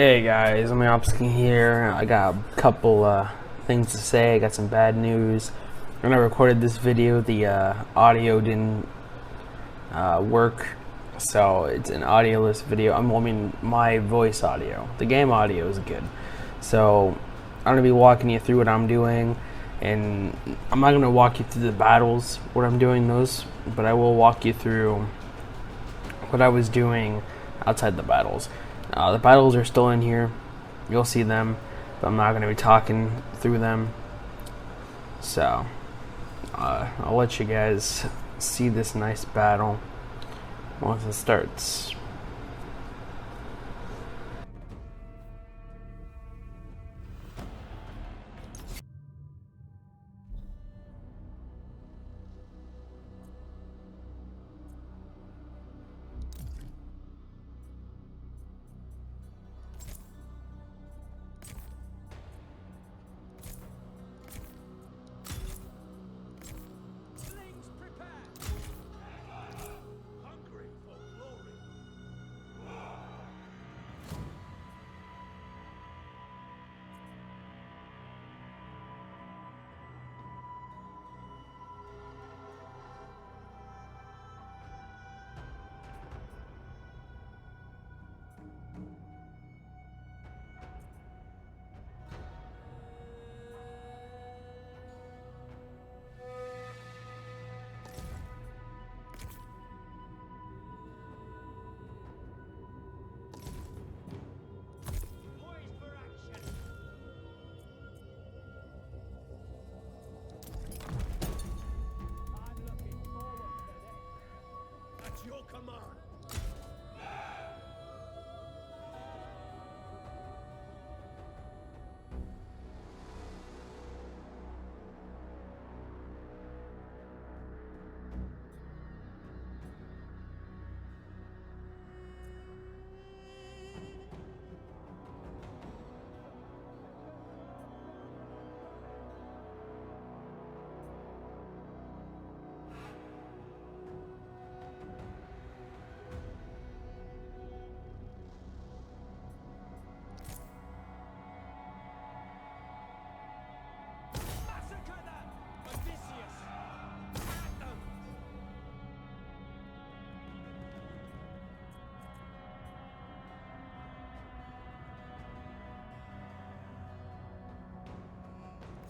Hey guys, I'm Opskin here. I got a couple things to say. I got some bad news. When I recorded this video, the audio didn't work, so it's an audioless video. I mean, my voice audio. The game audio is good. So I'm gonna be walking you through what I'm doing, and I'm not gonna walk you through the battles, what I'm doing those, but I will walk you through what I was doing outside the battles. The battles are still in here. You'll see them, but I'm not going to be talking through them. So, I'll let you guys see this nice battle once it starts. Your command. Massacre them! Odysseus! At them!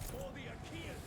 For the Achaeans!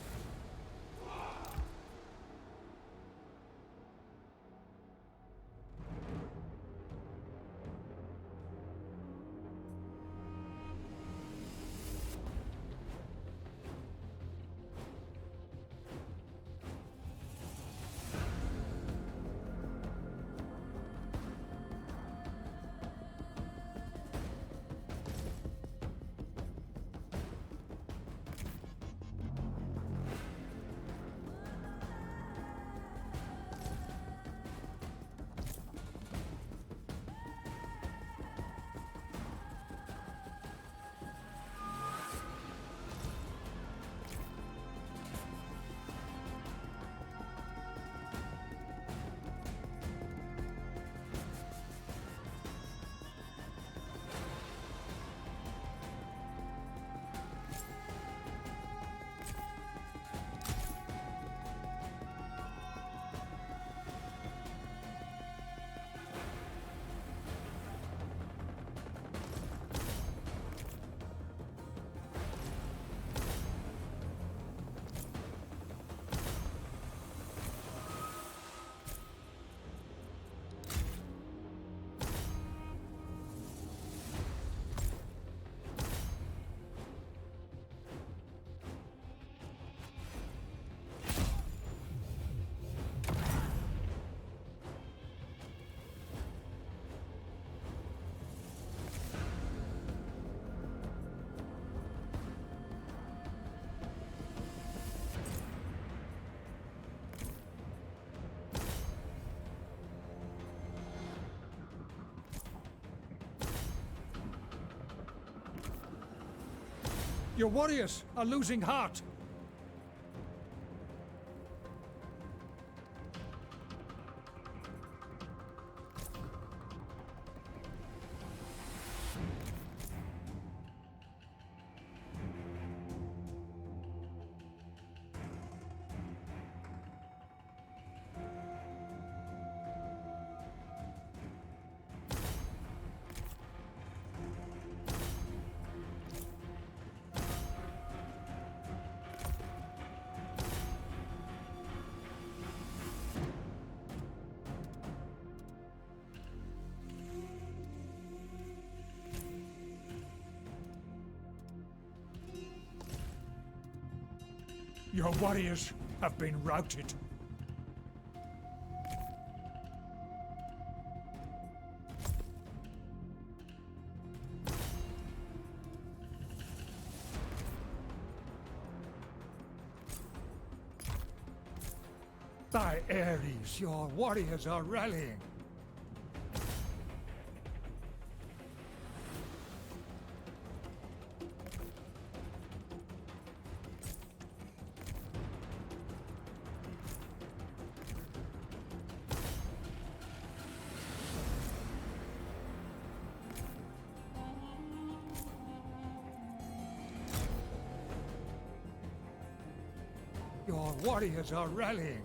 Your warriors are losing heart. Your warriors have been routed. By Ares, your warriors are rallying. Your warriors are rallying.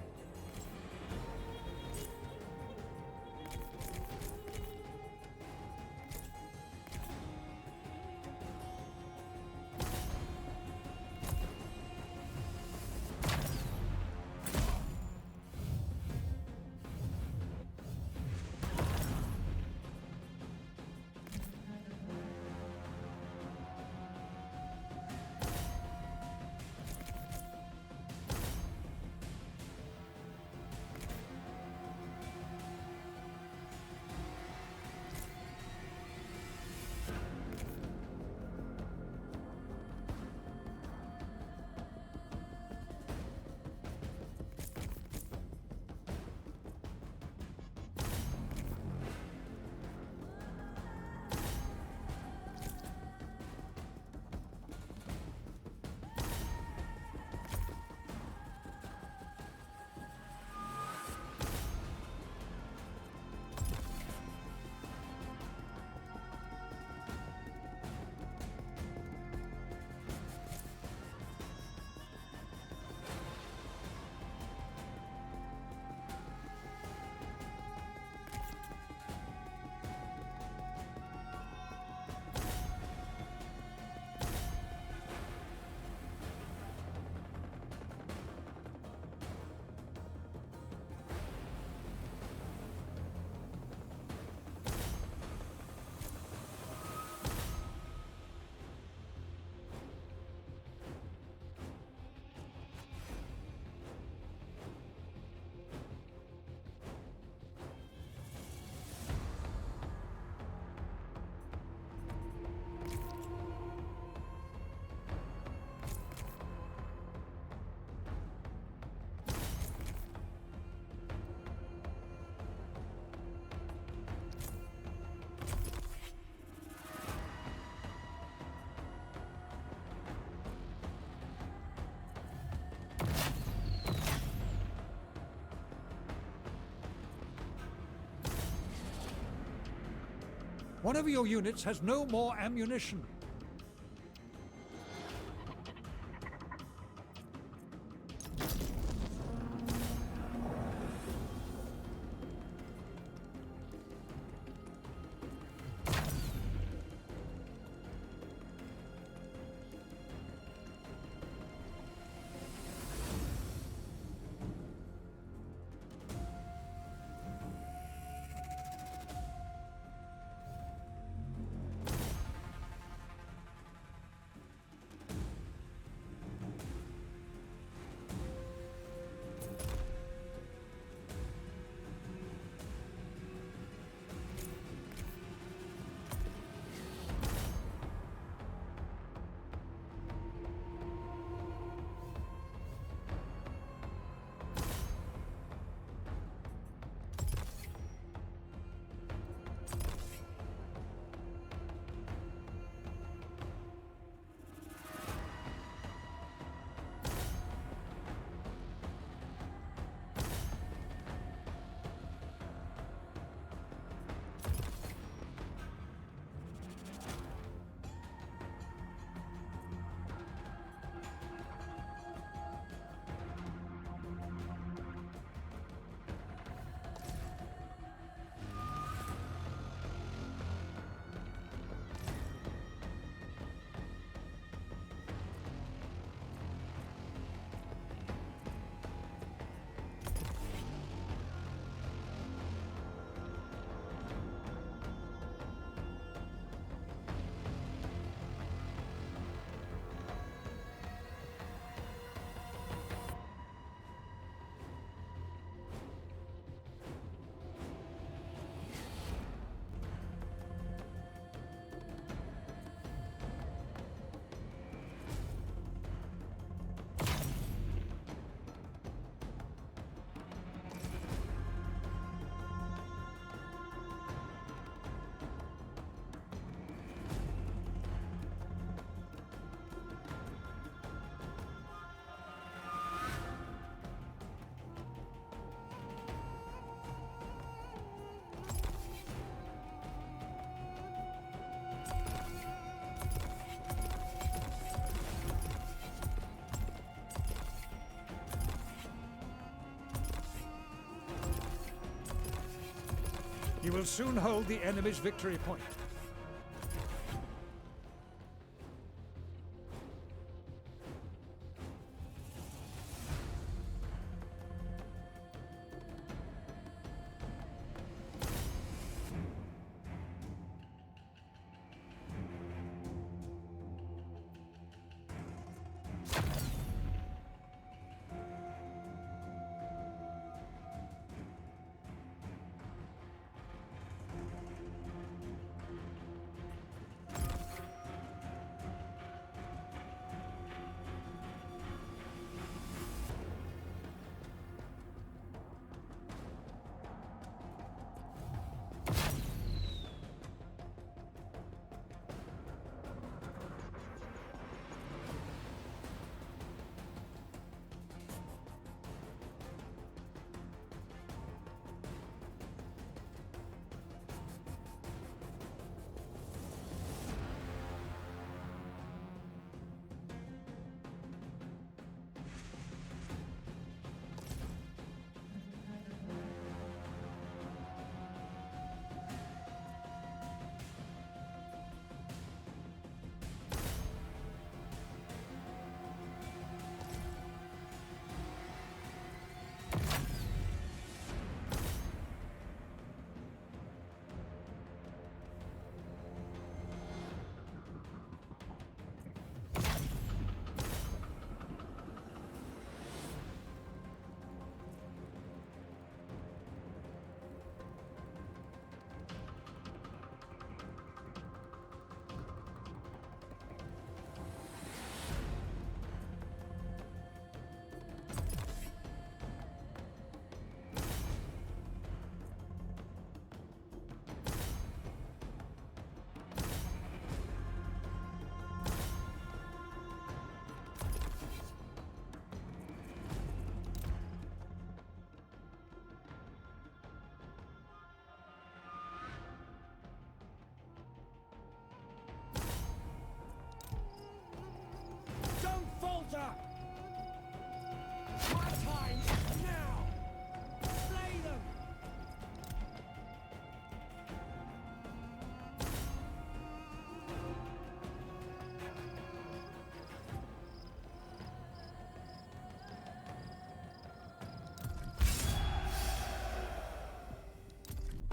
One of your units has no more ammunition. You will soon hold the enemy's victory point.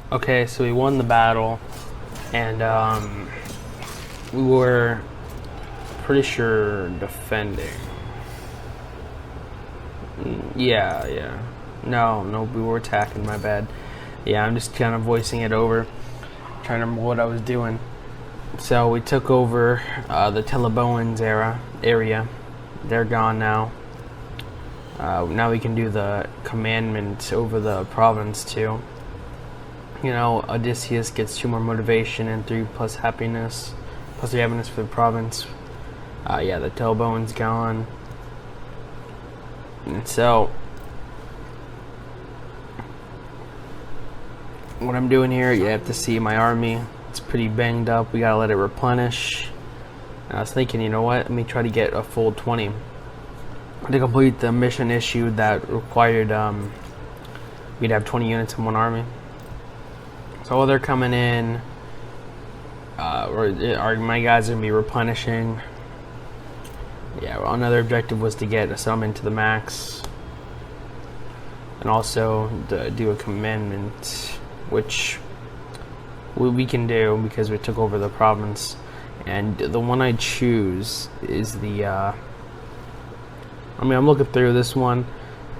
Okay, so we won the battle, and we were pretty sure defending. Yeah. No, we were attacking, my bad. Yeah, I'm just kind of voicing it over, trying to remember what I was doing. So we took over the Teleboans area. They're gone now. Now we can do the commandment over the province too. You know, Odysseus gets 2 more motivation and 3 plus happiness. Plus 3 happiness for the province. Yeah, the Teleboan's gone. And so, what I'm doing here, you have to see my army. It's pretty banged up. We gotta let it replenish. I was thinking, you know what? Let me try to get a full 20 to complete the mission issue that required we'd have 20 units in one army. So while they're coming in, my guys are gonna be replenishing. Yeah, well, another objective was to get a settlement to the max, and also to do a commandment, which we can do because we took over the province. And the one I choose is the. I'm looking through this one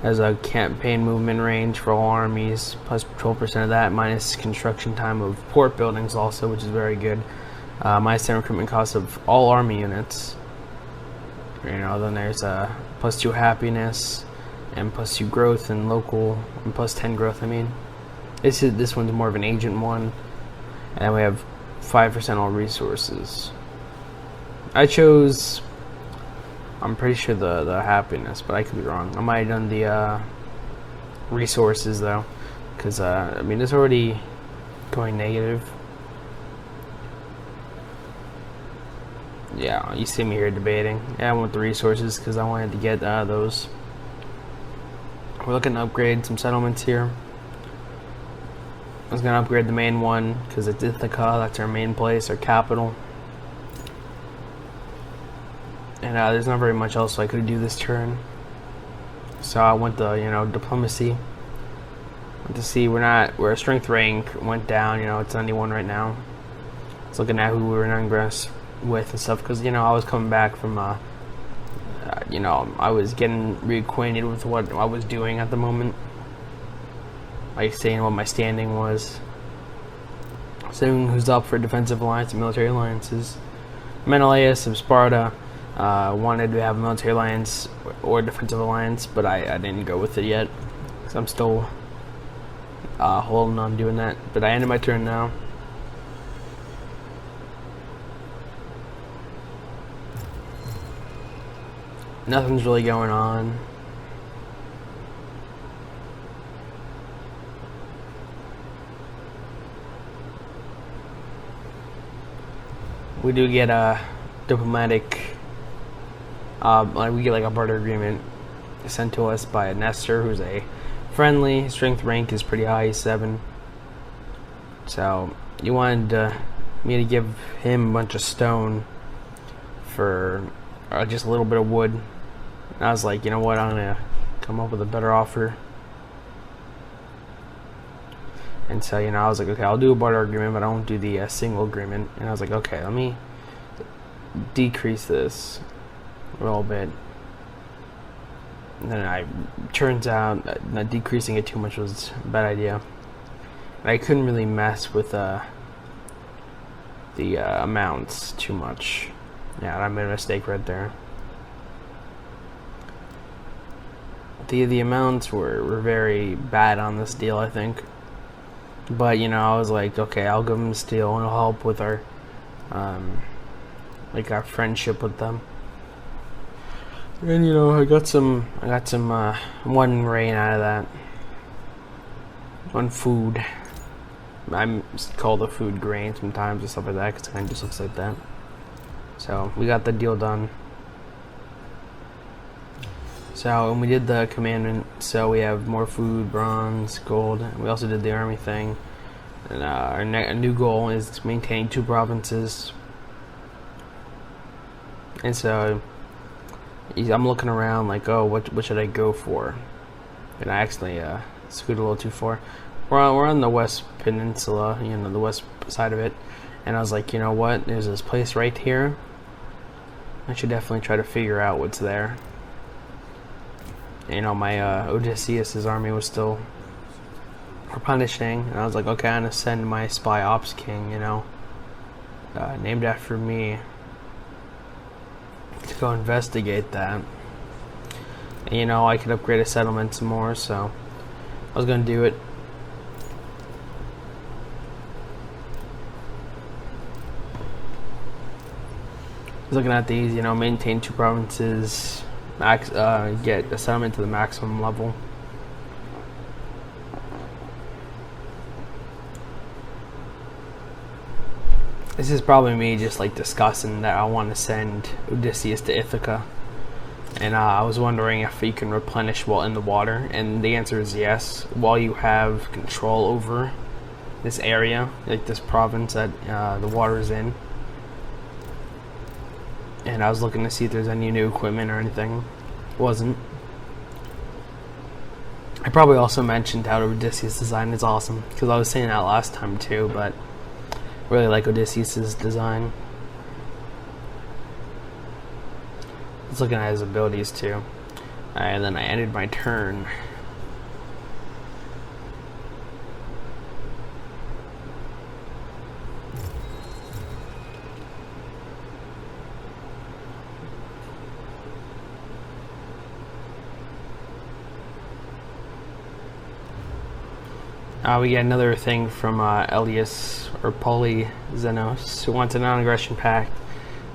as a campaign movement range for all armies, plus 12% of that, minus construction time of port buildings also, which is very good. Minus 10 recruitment costs of all army units. You know, then there's plus 2 happiness, and plus 2 growth and local, and plus 10 growth. This one's more of an agent one, and then we have 5% all resources. I chose, I'm pretty sure the happiness, but I could be wrong. I might have done the resources though, because it's already going negative. Yeah, you see me here debating. Yeah, I went with the resources because I wanted to get those. We're looking to upgrade some settlements here. I was gonna upgrade the main one because it's Ithaca. That's our main place, our capital. And there's not very much else I could do this turn. So I went to diplomacy. Went to see we're our strength rank went down. It's 91 right now. I was looking at who we were in ingress with and stuff because I was coming back from I was getting reacquainted with what I was doing at the moment. Like saying what my standing was. Saying who's up for defensive alliance and military alliances. Menelaus of Sparta wanted to have a military alliance or defensive alliance, but I didn't go with it yet. Because I'm still holding on doing that. But I ended my turn now. Nothing's really going on. We do get a diplomatic, we get like a barter agreement sent to us by Nestor, who's a friendly. His strength rank is pretty high, he's 7. So he wanted me to give him a bunch of stone for just a little bit of wood. And I was like, you know what, I'm gonna come up with a better offer. And so, I was like, okay, I'll do a barter agreement, but I won't do the single agreement. And I was like, okay, let me decrease this a little bit. And then turns out that decreasing it too much was a bad idea. And I couldn't really mess with the amounts too much. Yeah, I made a mistake right there. The amounts were very bad on this deal, I think. But I was like, okay, I'll give them steel and it'll help with our our friendship with them. And I got some one rain out of that. One food. I call the food grain sometimes and stuff like that because it kind of just looks like that. So we got the deal done. So, and we did the commandment, so we have more food, bronze, gold. And we also did the army thing. And our new goal is to maintain 2 provinces. And so, I'm looking around like, oh, what should I go for? And I actually scooted a little too far. We're on the West Peninsula, the west side of it. And I was like, you know what? There's this place right here. I should definitely try to figure out what's there. My Odysseus' army was still replenishing, and I was like, okay, I'm gonna send my spy ops king, named after me, to go investigate that. And, I could upgrade a settlement some more, so I was gonna do it. I was looking at these, maintain 2 provinces. Get a settlement to the maximum level. This is probably me just discussing that I want to send Odysseus to Ithaca. And I was wondering if you can replenish while in the water. And the answer is yes. While you have control over this area, this province that the water is in. And I was looking to see if there's any new equipment or anything. Wasn't. I probably also mentioned how Odysseus' design is awesome, because I was saying that last time too, but I really like Odysseus' design. I was looking at his abilities too. Alright, and then I ended my turn. We get another thing from Elias or Polyxenos, who wants a non-aggression pact,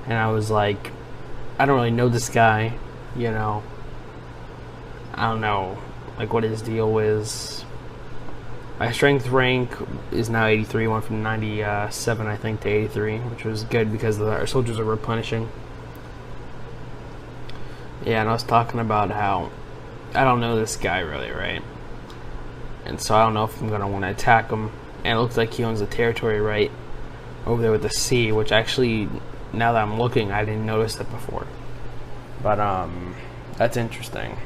and I was like, I don't really know this guy, I don't know what his deal is. My strength rank is now 83, went from 97 I think to 83, which was good because our soldiers are replenishing. Yeah, and I was talking about how I don't know this guy really, right? And so I don't know if I'm going to want to attack him And it looks like he owns the territory right over there with the sea, which actually, now that I'm looking, I didn't notice that before. But that's interesting.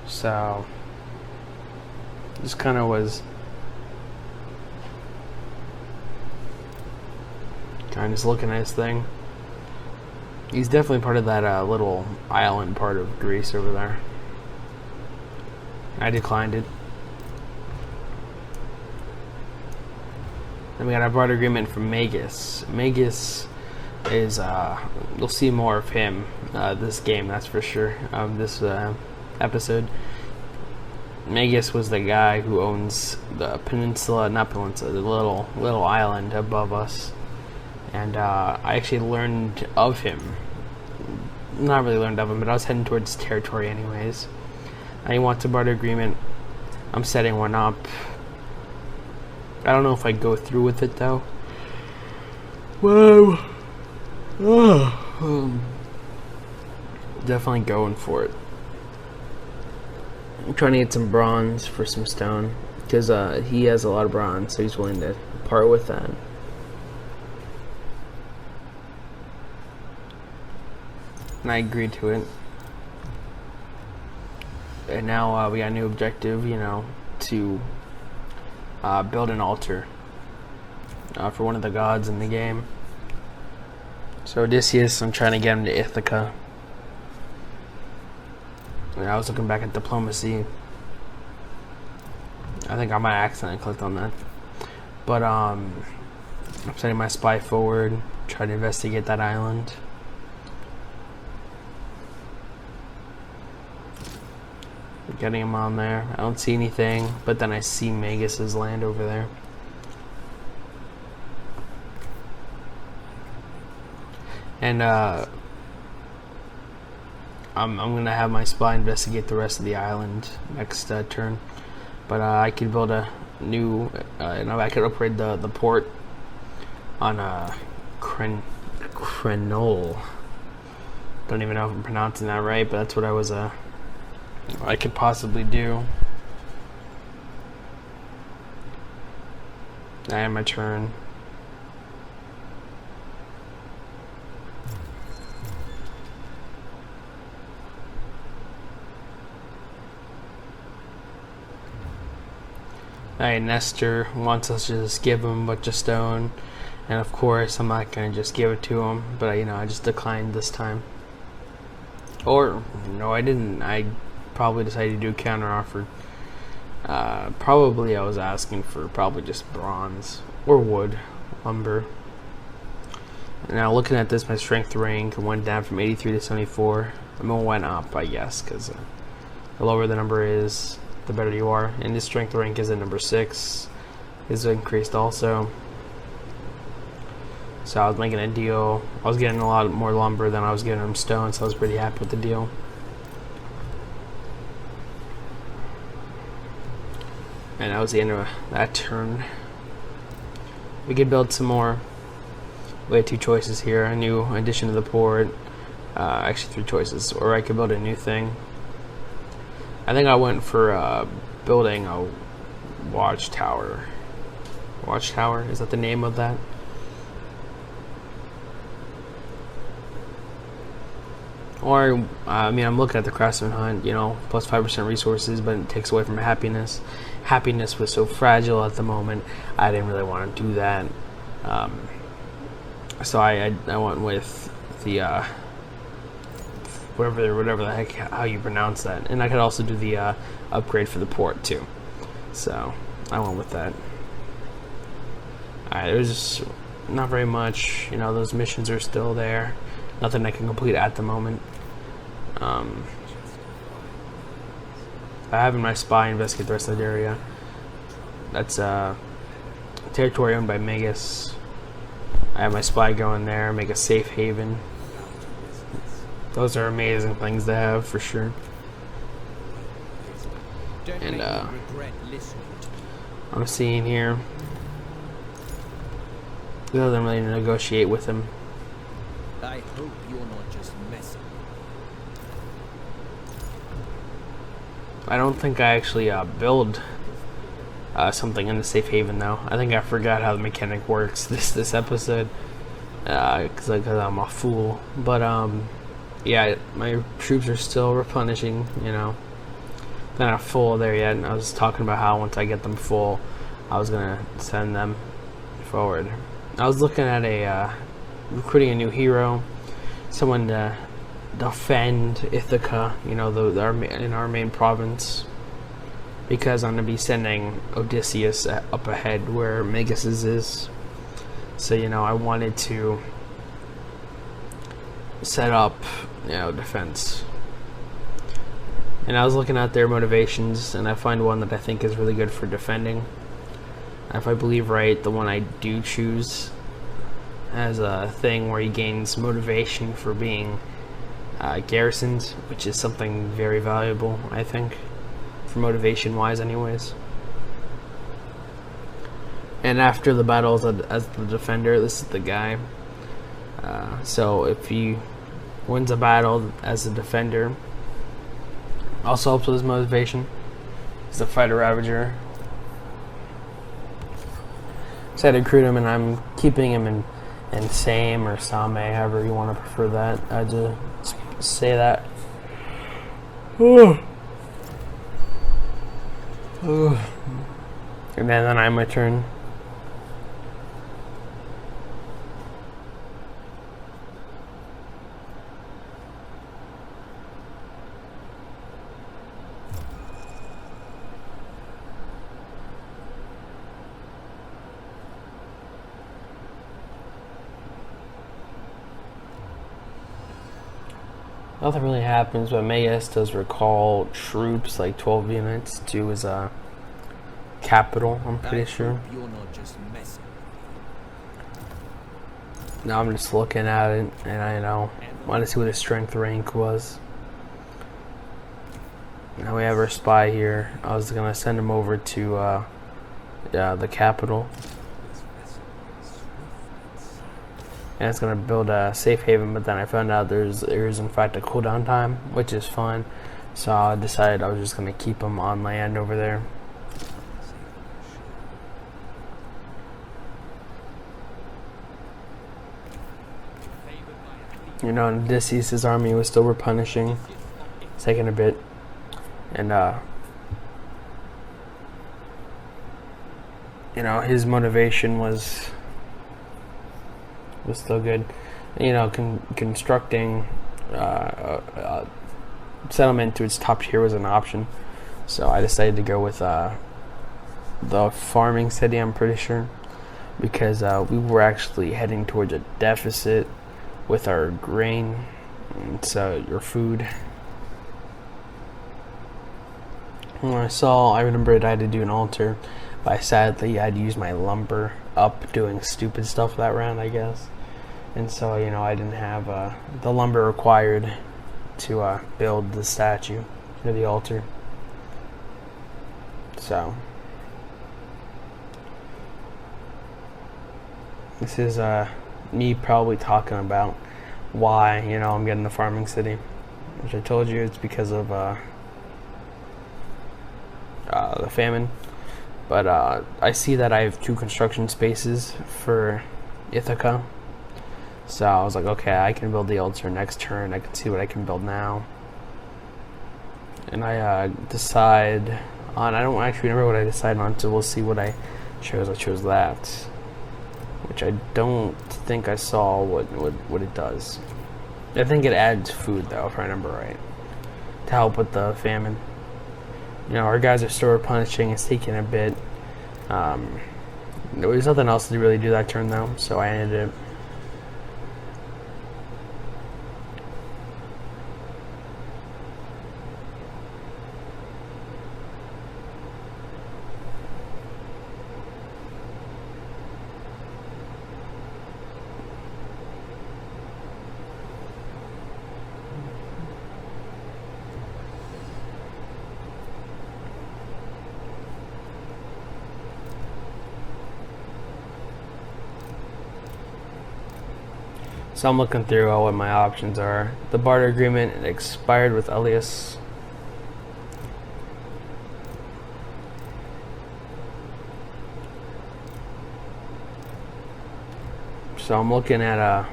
So this kind of was kind of just looking at his thing. He's definitely part of that little island part of Greece over there. I declined it. Then we got a barter agreement from Magus. Magus is, you'll see more of him this game, that's for sure, this episode. Magus was the guy who owns the peninsula, not peninsula, the little island above us. And I actually learned of him. Not really learned of him, but I was heading towards his territory anyways. And he wants a barter agreement. I'm setting one up. I don't know if I go through with it though. Whoa. Definitely going for it. I'm trying to get some bronze for some stone, because he has a lot of bronze, so he's willing to part with that. And I agreed to it. And now we got a new objective, you know, to build an altar for one of the gods in the game. So Odysseus, I'm trying to get him to Ithaca. And I was looking back at diplomacy. I think I might accidentally clicked on that. But I'm sending my spy forward, try to investigate that island. Getting him on there. I don't see anything, but then I see Magus's land over there. And I'm gonna have my spy investigate the rest of the island next turn. But I could build a new, I could upgrade the port on Krenol. Don't even know if I'm pronouncing that right, but that's what I could possibly do. I have my turn. Alright, Nestor wants us to just give him a bunch of stone, and of course I'm not gonna just give it to him, but I just declined this time. Or no, I didn't. I probably decided to do a counter offer. Probably I was asking for probably just bronze or wood, lumber. Now looking at this, my strength rank went down from 83 to 74. I mean, it went up, I guess, because the lower the number is, the better you are. And this strength rank is at number 6. Is increased also. So I was making a deal. I was getting a lot more lumber than I was getting him stone, so I was pretty happy with the deal. And that was the end of that turn. We could build some more. We had 2 choices here. A new addition to the port. Actually 3 choices. Or I could build a new thing. I think I went for building a watchtower. Watchtower? Is that the name of that? Or, I mean, I'm looking at the craftsman hunt, plus 5% resources, but it takes away from happiness. Happiness was so fragile at the moment, I didn't really want to do that. So I went with the, whatever the heck, how you pronounce that. And I could also do the upgrade for the port, too. So, I went with that. Alright, there's just not very much, those missions are still there. Nothing I can complete at the moment. I have my spy investigate the rest of the area. That's territory owned by Magus. I have my spy go in there, make a safe haven. Those are amazing things to have for sure. And I'm seeing here, it doesn't really negotiate with him. I hope you're not just messing. I don't think I actually build something in the safe haven though. I think I forgot how the mechanic works this episode because I'm a fool. But yeah, my troops are still replenishing. You know, they're not full there yet. And I was talking about how once I get them full, I was gonna send them forward. I was looking at recruiting a new hero, someone to defend Ithaca. You know, in our main province. Because I'm going to be sending Odysseus up ahead where Megasis is. So, you know, I wanted to set up, you know, defense. And I was looking at their motivations, and I find one that I think is really good for defending. If I believe right, the one I do choose has a thing where he gains motivation for being garrisoned, which is something very valuable, I think. Motivation wise anyways. And after the battles as the defender, this is the guy. So if he wins a battle as a defender, also helps with his motivation. He's a fighter ravager. So I recruit him, and I'm keeping him in Same or Same, however you want to prefer that. I just say that. And then I'm my turn. Nothing really happens, but Mayes does recall troops, like 12 units, to his capital, I'm pretty sure. You're not just messing. Now I'm just looking at it, and I want to see what his strength rank was. Now we have our spy here. I was gonna send him over to the capital, and it's gonna build a safe haven. But then I found out there is in fact a cooldown time, which is fun. So I decided I was just gonna keep him on land over there. You know, and Odysseus' army was still replenishing, taking a bit, and you know, his motivation was still good. You know, constructing settlement to its top tier was an option, so I decided to go with the farming city. I'm pretty sure, because we were actually heading towards a deficit with our grain, and so your food. When I remembered I had to do an altar, but sadly I had to use my lumber up doing stupid stuff that round, I guess. And so, you know, I didn't have the lumber required to build the statue or the altar. So this is me probably talking about why, you know, I'm getting the farming city, which I told you it's because of the famine. But I see that I have 2 construction spaces for Ithaca, so I was like, okay, I can build the altar next turn. I can see what I can build now, and I decide on. I don't actually remember what I decided on, so we'll see what I chose. I chose that, which I don't think I saw what it does. I think it adds food, though, if I remember right, to help with the famine. You know, our guys are still replenishing. It's taking a bit. There was nothing else to really do that turn, though, so I ended it. So I'm looking through what my options are. The barter agreement expired with Elias. So I'm looking at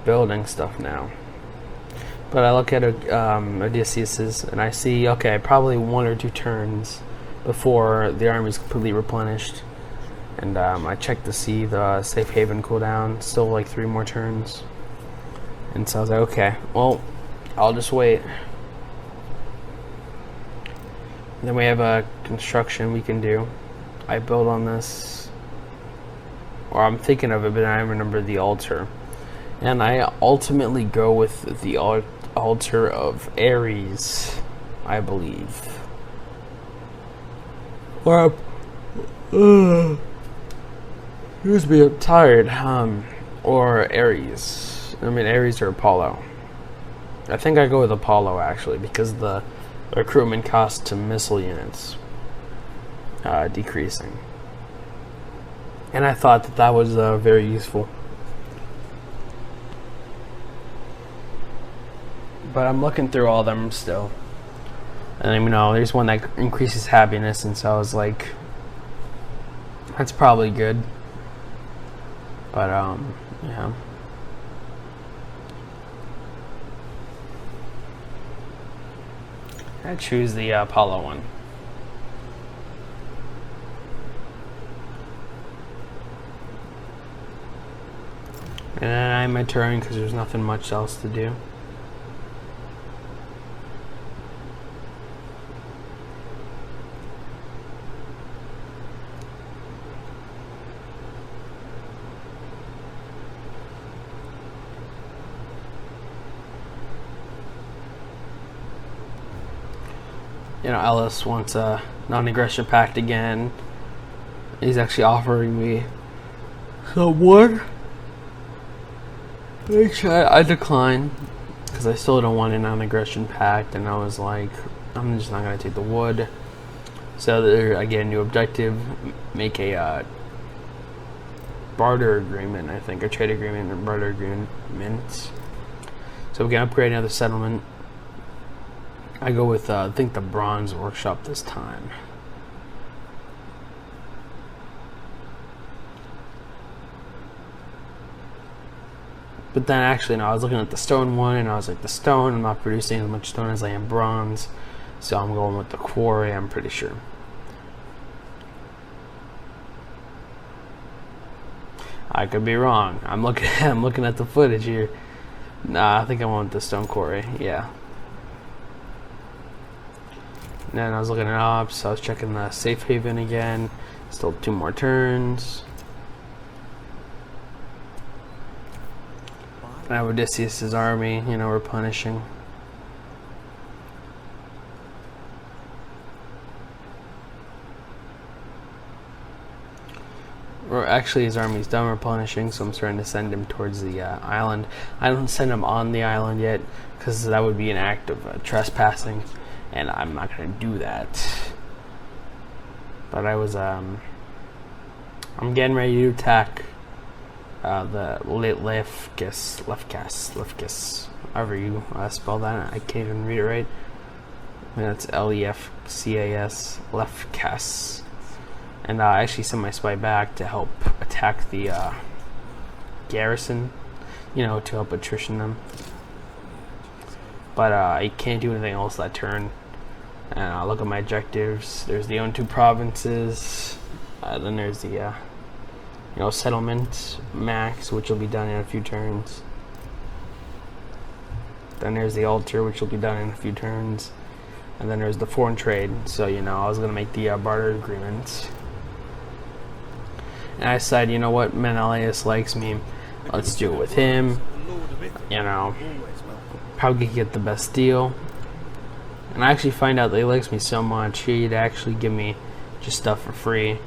building stuff now. But I look at Odysseus's and I see, okay, probably 1 or 2 turns before the army's completely replenished. And I checked to see the safe haven cooldown, still like 3 more turns. And so I was like, okay, well, I'll just wait. Then we have a construction we can do. I build on this, or I'm thinking of it, but I remember the altar. And I ultimately go with the altar of Ares, I believe. Or, excuse me, I'm tired. Or Ares. I mean, Ares or Apollo. I think I go with Apollo, actually, because the recruitment cost to missile units decreasing. And I thought that that was very useful. But I'm looking through all of them still. And you know, there's one that increases happiness, and so I was like, that's probably good. But yeah. I choose the Apollo one. And then I end my turn because there's nothing much else to do. You know, Ellis wants a non-aggression pact again. He's actually offering me some wood, which I decline because I still don't want a non-aggression pact, and I was like, I'm just not going to take the wood. So there, again, new objective, make a barter agreement, I think, a trade agreement or barter agreement. So we can upgrade another settlement. I go with, I think, the bronze workshop this time. But then actually, no, I was looking at the stone one, and I was like, the stone, I'm not producing as much stone as I am bronze. So I'm going with the quarry, I'm pretty sure. I could be wrong. I'm looking at the footage here. Nah, I think I went with the stone quarry, yeah. And then I was looking at ops, I was checking the safe haven again. Still 2 more turns. I have Odysseus' army, you know, replenishing. Or actually, his army's done replenishing, so I'm starting to send him towards the island. I don't send him on the island yet, because that would be an act of trespassing. And I'm not going to do that. But I was, I'm getting ready to attack the Lefkas, however you spell that. I can't even read it right. I mean, that's Lefcas, Lefkas. And I actually sent my spy back to help attack the garrison, you know, to help attrition them. But I can't do anything else that turn. And I'll look at my objectives. There's the own 2 provinces. Then there's the, you know, settlement max, which will be done in a few turns. Then there's the altar, which will be done in a few turns. And then there's the foreign trade. So, you know, I was gonna make the barter agreement. And I said, you know what, Menelaus likes me. Let's do it with him. You know, probably get the best deal. And I actually find out that he likes me so much, he'd actually give me just stuff for free,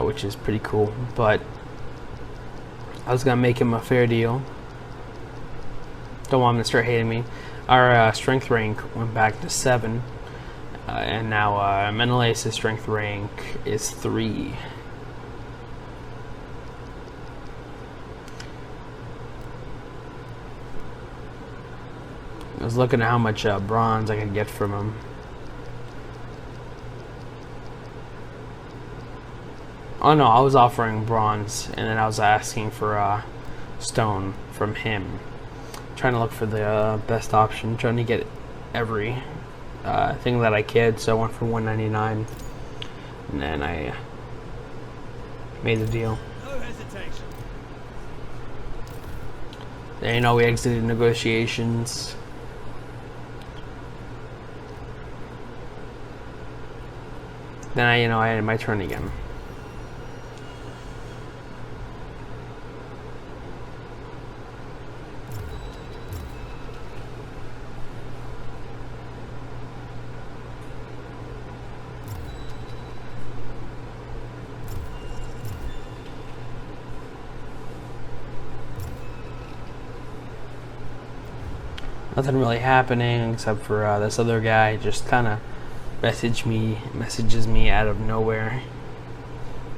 which is pretty cool. But I was gonna make him a fair deal. Don't want him to start hating me. Our strength rank went back to 7, and now Menelaus' strength rank is 3. I was looking at how much bronze I could get from him. Oh no, I was offering bronze, and then I was asking for stone from him. Trying to look for the best option, trying to get every thing that I could. So I went for 199, and then I made the deal. No hesitation. Then, you know, we exited negotiations. Then I had my turn again. Nothing really happening except for this other guy just kind of messages me out of nowhere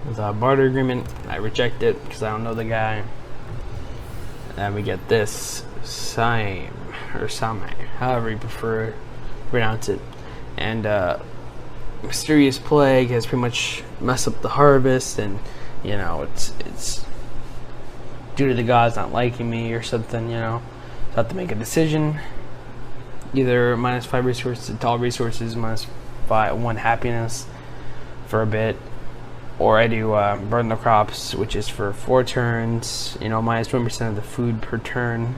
with a barter agreement. I reject it because I don't know the guy. And we get this Same or Same, however you prefer to pronounce it. And mysterious plague has pretty much messed up the harvest, and it's due to the gods not liking me or something. So I have to make a decision. Either -5 resources to all resources, -1 happiness for a bit, or I do burn the crops, which is for 4 turns, -1% of the food per turn,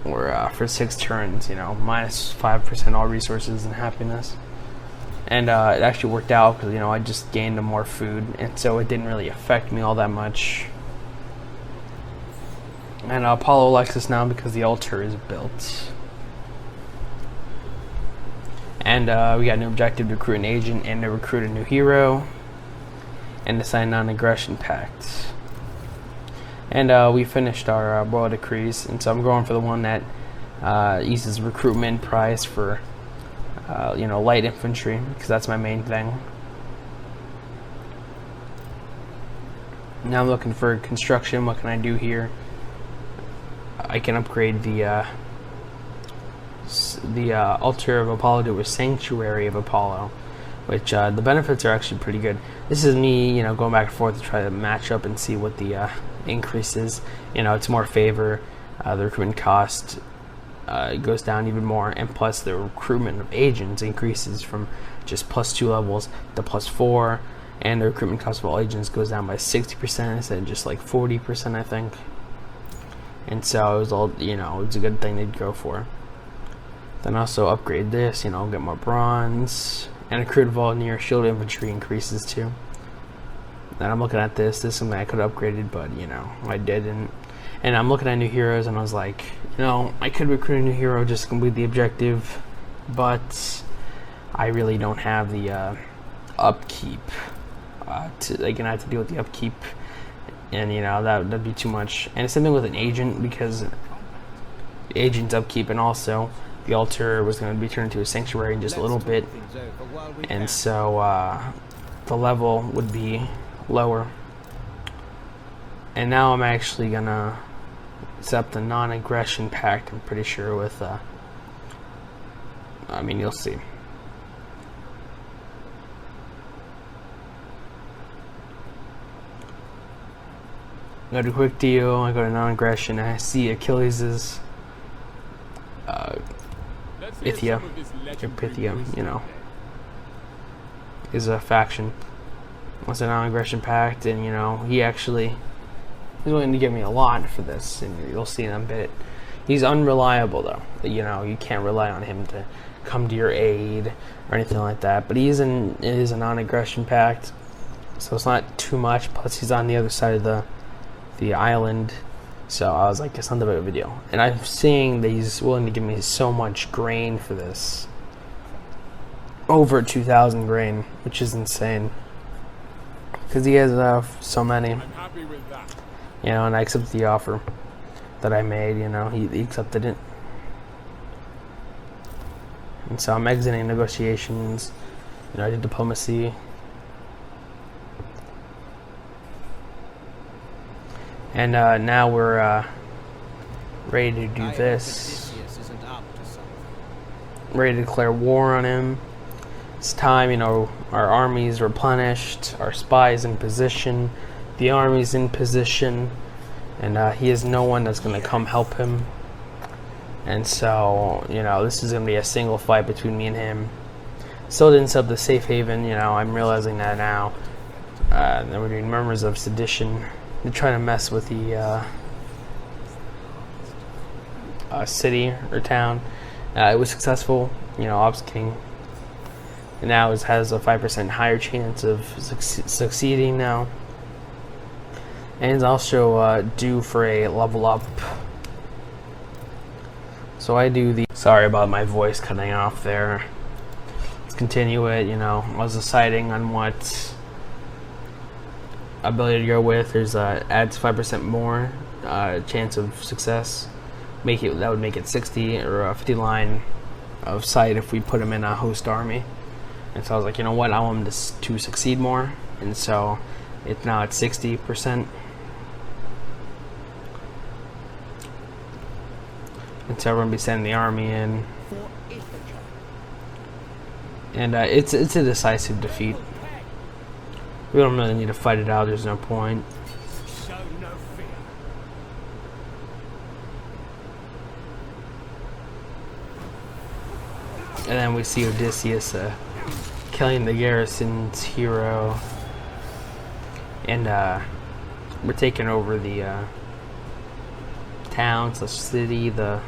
or for 6 turns, -5% all resources and happiness. And it actually worked out because I just gained more food, and so it didn't really affect me all that much. And Apollo likes us now because the altar is built. And we got a new objective to recruit an agent and to recruit a new hero. And to sign non-aggression pact. And we finished our royal decrees. And so I'm going for the one that uses recruitment price for light infantry, because that's my main thing. Now I'm looking for construction. What can I do here? I can upgrade the altar of Apollo to a sanctuary of Apollo, which the benefits are actually pretty good. This is me, going back and forth to try to match up and see what the increase is. It's more favor. The recruitment cost goes down even more, and plus the recruitment of agents increases from just +2 levels to +4, and the recruitment cost of all agents goes down by 60% instead of just like 40%, I think. And so it was all, it's a good thing to go for. Then also upgrade this, get more bronze, and accrued volunteer shield infantry increases too. Then I'm looking at this is something I could have upgraded, but I didn't. And I'm looking at new heroes, and I was like, I could recruit a new hero just to complete the objective, but I really don't have the upkeep. I have to deal with the upkeep, and that'd be too much. And it's something with an agent, because the agent's upkeep, and also the altar was going to be turned into a sanctuary in just a little bit, and so the level would be lower. And now I'm actually gonna accept the non-aggression pact, I'm pretty sure, with you'll see. I go to quick deal, I go to non-aggression, and I see Achilles' Pythia, is a faction. Wants a non-aggression pact, and he's willing to give me a lot for this, and you'll see in a bit. He's unreliable though. You can't rely on him to come to your aid or anything like that. But it is a non-aggression pact, so it's not too much. Plus, he's on the other side of the island, so I was like, it's not that big of a deal. And I'm seeing that he's willing to give me so much grain for this, over 2,000 grain, which is insane, because he has so many. And I accepted the offer that I made. He accepted it, and so I'm exiting negotiations. I did diplomacy, and now we're ready to do this. Ready to declare war on him. It's time, you know, our army's replenished, our spies in position, the army's in position, and he has no one that's going to come help him. And so, you know, this is going to be a single fight between me and him. Still didn't set up the safe haven, you know, I'm realizing that now. Then we're doing murmurs of sedition. They're trying to mess with the city or town. It was successful, you know, Ops King. And now it has a 5% higher chance of succeeding now. And it's also due for a level up. So I do the... Sorry about my voice cutting off there. Let's continue it, you know. I was deciding on what ability to go with. There's adds 5% more chance of success. That would make it 60 or a 50 line of sight if we put him in a host army. And so I was like, you know what, I want him to succeed more, and so it's now at 60%. And so we're gonna be sending the army in, and it's a decisive defeat. We don't really need to fight it out. There's no point. And then we see Odysseus killing the garrison's hero, and we're taking over the town, the city, the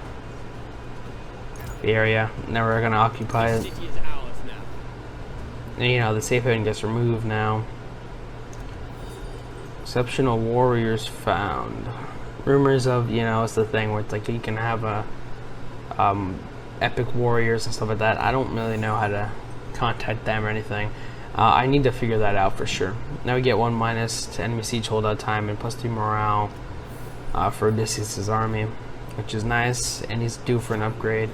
area. Now we're gonna occupy it. And, you know, the safe haven gets removed now. Exceptional warriors found. Rumors of, you know, it's the thing where it's like you can have a epic warriors and stuff like that. I don't really know how to contact them or anything. I need to figure that out for sure. Now we get 1 minus to enemy siege holdout time and +3 morale for Odysseus' army, which is nice, and he's due for an upgrade.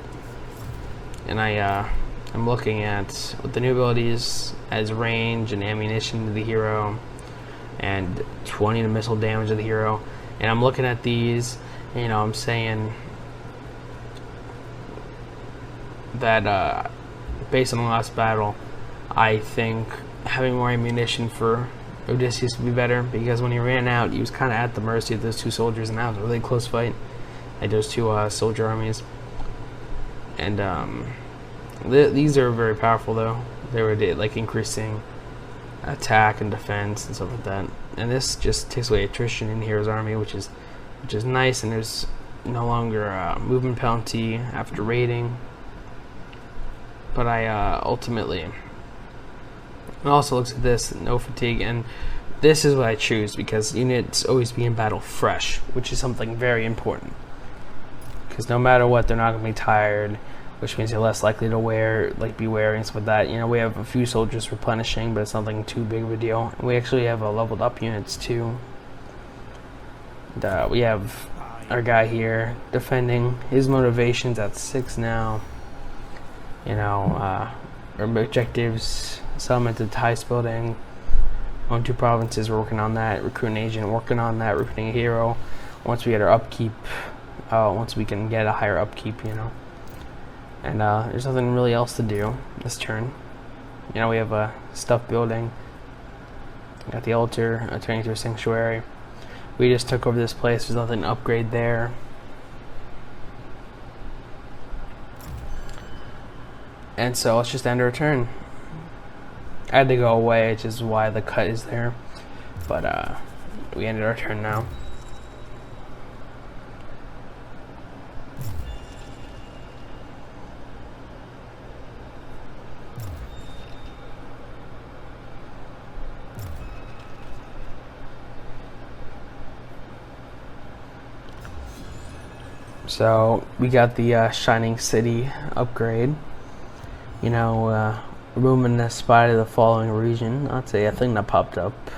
And I'm looking at what the new abilities as range and ammunition to the hero, and 20 to missile damage to the hero. And I'm looking at these, and, you know, I'm saying that based on the last battle, I think having more ammunition for Odysseus would be better, because when he ran out, he was kind of at the mercy of those 2 soldiers, and that was a really close fight, like those 2 soldier armies. And these are very powerful though. They were like increasing attack and defense and stuff like that. And this just takes away attrition in hero's army, which is nice. And there's no longer movement penalty after raiding. But I ultimately, it also looks at this, no fatigue, and this is what I choose because units always be in battle fresh, which is something very important. Because no matter what, they're not going to be tired, which means they're less likely to be wearing stuff like that. You know, we have a few soldiers replenishing, but it's nothing too big of a deal. And we actually have leveled up units too. And, we have our guy here defending. His motivation's at 6 now. You know, our objectives, settlement to Tice building, own 2 provinces, we're working on that, recruit an agent, working on that, recruiting a hero, once we get our upkeep, once we can get a higher upkeep, you know. And there's nothing really else to do this turn. You know, we have a stuff building, we got the altar, turning to a sanctuary. We just took over this place, there's nothing to upgrade there. And so let's just end our turn. I had to go away, which is why the cut is there. But we ended our turn now. So we got the Shining City upgrade. You know, room in the spot of the following region. That's a thing that popped up.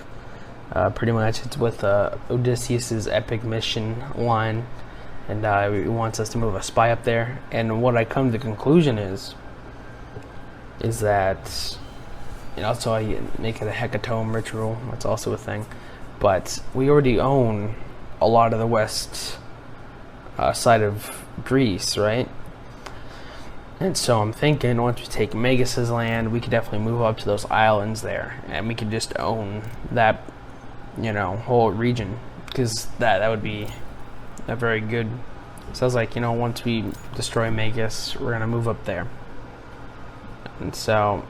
Pretty much, it's with Odysseus's epic mission line, and he wants us to move a spy up there. And what I come to the conclusion is that, you know, so I make it a hecatomb ritual. That's also a thing, but we already own a lot of the west side of Greece, right? And so I'm thinking once we take Magus' land, we could definitely move up to those islands there, and we could just own that, you know, whole region, because that would be a very good. So I was like, you know, once we destroy Magus, we're gonna move up there. And so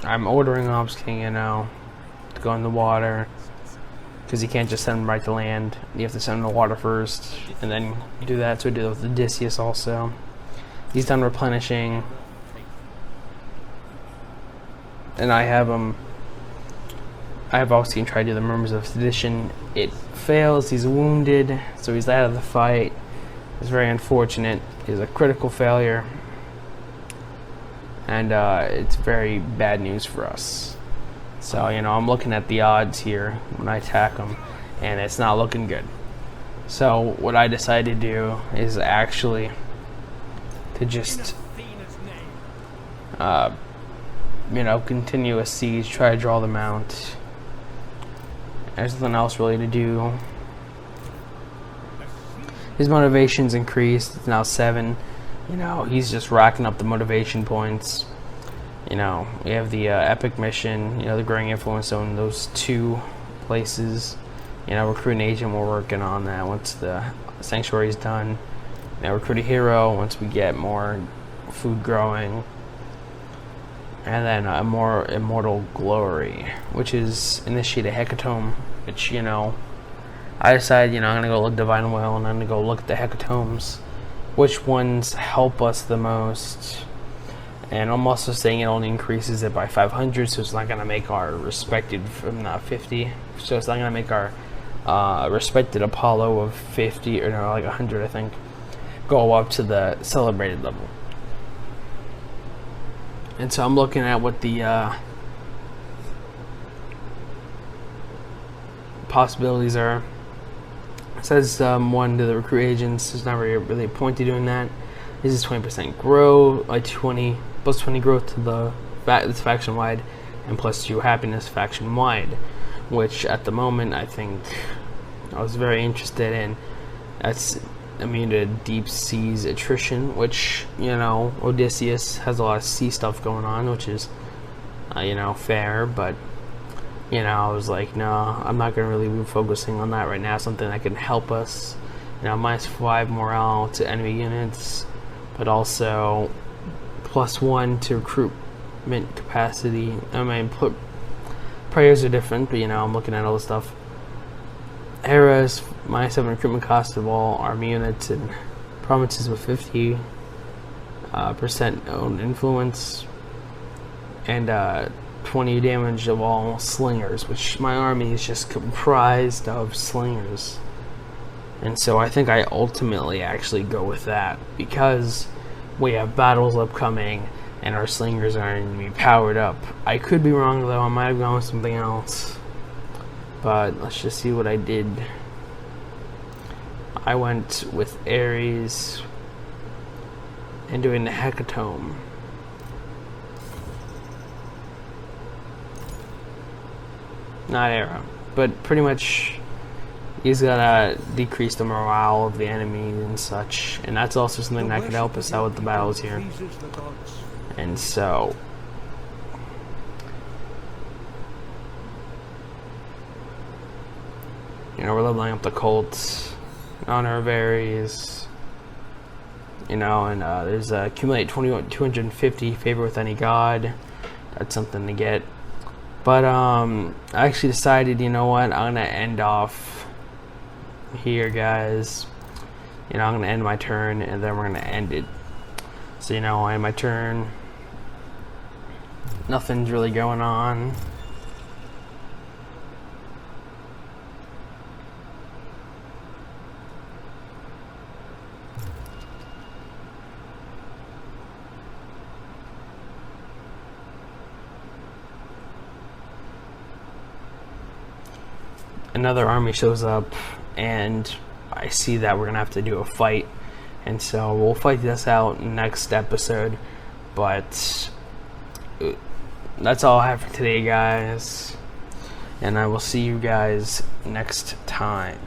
I'm ordering Ops King, you know, to go in the water, because you can't just send him right to land. You have to send him to the water first, and then do that. So we do that with Odysseus also. He's done replenishing, and I have Ops King try to do the Murmurs of Sedition. It fails. He's wounded, so he's out of the fight. It's very unfortunate. It's a critical failure, and it's very bad news for us. So, you know, I'm looking at the odds here when I attack him, and it's not looking good. So what I decided to do is actually to just, you know, continue a siege, try to draw them out. There's nothing else really to do. His motivation's increased. It's now 7. You know, he's just racking up the motivation points. You know, we have the epic mission, you know, the growing influence on those 2 places. You know, recruit an agent, we're working on that once the sanctuary is done. Now recruit a hero once we get more food growing. And then a more immortal glory, which is initiate a hecatome, which, you know, I decided, you know, I'm gonna go look Divine Will, and I'm gonna go look at the hecatomes, which ones help us the most. And I'm also saying it only increases it by 500, so it's not gonna make our respected from 50. So it's not gonna make our respected Apollo of 50, or no, like 100, I think, go up to the celebrated level. And so I'm looking at what the possibilities are. It says 1 to the recruit agents. There's not really a point to doing that. This is 20% grow, like 20 plus 20 growth to the faction wide, and plus 2 happiness faction wide, which at the moment I think I was very interested in. That's immune to deep seas attrition, which, you know, Odysseus has a lot of sea stuff going on, which is you know, fair, but you know, I was like, no, I'm not gonna really be focusing on that right now. Something that can help us, you know, -5 morale to enemy units, but also +1 to recruitment capacity. I mean, prayers are different, but you know, I'm looking at all this stuff. Eras, -7 recruitment cost of all army units, and provinces with 50% own influence, and 20 damage of all slingers, which my army is just comprised of slingers. And so I think I ultimately actually go with that, because we have battles upcoming and our slingers are going to be powered up. I could be wrong though, I might have gone with something else, but let's just see what I did. I went with Ares and doing the hecatome. Not arrow, but pretty much he's gonna decrease the morale of the enemy and such, and that's also something that could help us out with the battles here. And so you know, we're leveling up the cults, honor of Ares, you know, and there's accumulate 250 favor with any god. That's something to get. But I actually decided, you know what, I'm gonna end off here, guys. You know, I'm gonna end my turn and then we're gonna end it. So, you know, I end my turn. Nothing's really going on. Another army shows up, and I see that we're gonna have to do a fight, and so we'll fight this out next episode. But that's all I have for today, guys, and I will see you guys next time.